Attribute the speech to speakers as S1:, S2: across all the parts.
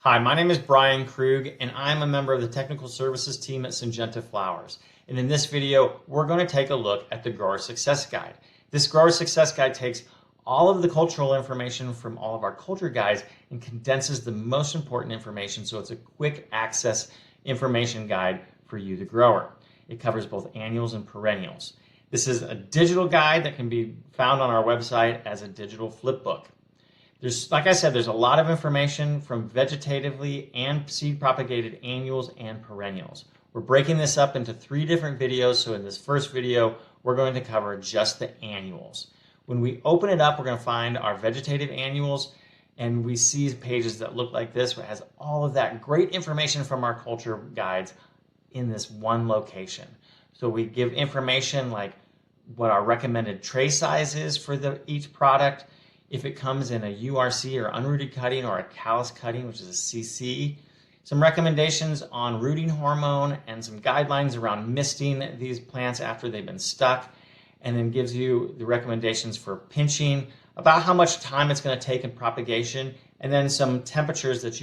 S1: Hi, my name is Brian Krug, and I'm a member of the technical services team at Syngenta Flowers. And in this video, we're going to take a look at the Grower Success Guide. This Grower Success Guide takes all of the cultural information from all of our culture guides and condenses the most important information, so it's a quick access information guide for you, the grower. It covers both annuals and perennials. This is a digital guide that can be found on our website as a digital flip book. Like I said, there's a lot of information from vegetatively and seed propagated annuals and perennials. We're breaking this up into 3 different videos. So in this first video, we're going to cover just the annuals. When we open it up, we're going to find our vegetative annuals, and we see pages that look like this, where it has all of that great information from our culture guides in this one location. So we give information like what our recommended tray size is for each product, if it comes in a URC or unrooted cutting or a callus cutting, which is a CC, some recommendations on rooting hormone and some guidelines around misting these plants after they've been stuck, and then gives you the recommendations for pinching, about how much time it's going to take in propagation, and then some temperatures that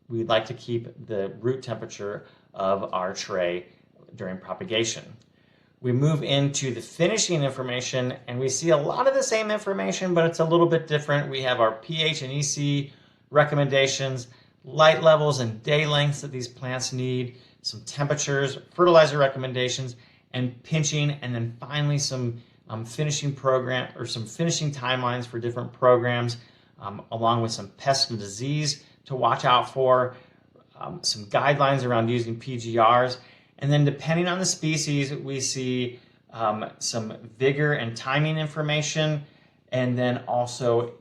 S1: we'd like to keep the root temperature of our tray during propagation. We move into the finishing information, and we see a lot of the same information, but it's a little bit different. We have our pH and EC recommendations, light levels and day lengths that these plants need, some temperatures, fertilizer recommendations, and pinching, and then finally some finishing program or some finishing timelines for different programs, along with some pest and disease to watch out for, some guidelines around using PGRs. And then depending on the species, we see some vigor and timing information. And then also,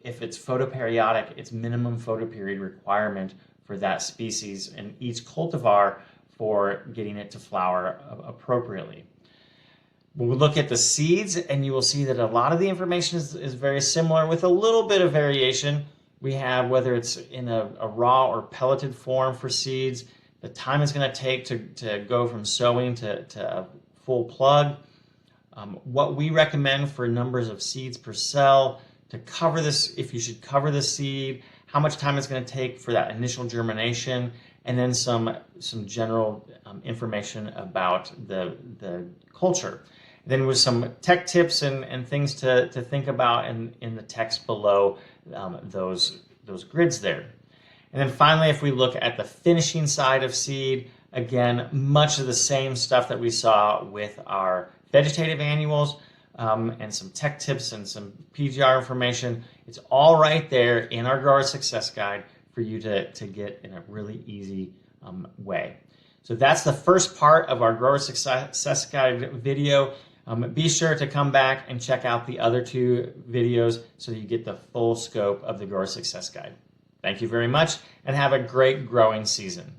S1: if it's photoperiodic, it's minimum photoperiod requirement for that species and each cultivar for getting it to flower appropriately. We'll look at the seeds, and you will see that a lot of the information is very similar with a little bit of variation. We have whether it's in a raw or pelleted form for seeds, the time it's going to take to go from sowing to a full plug, what we recommend for numbers of seeds per cell, to cover this, if you should cover the seed, how much time it's going to take for that initial germination, and then some general information about the culture. Then with some tech tips and things to think about in the text below those grids there. And then finally, if we look at the finishing side of seed, again, much of the same stuff that we saw with our vegetative annuals, and some tech tips and some PGR information. It's all right there in our Grower Success Guide for you to get in a really easy way. So that's the first part of our Grower Success Guide video. Be sure to come back and check out the other 2 videos so that you get the full scope of the Grower Success Guide. Thank you very much, and have a great growing season.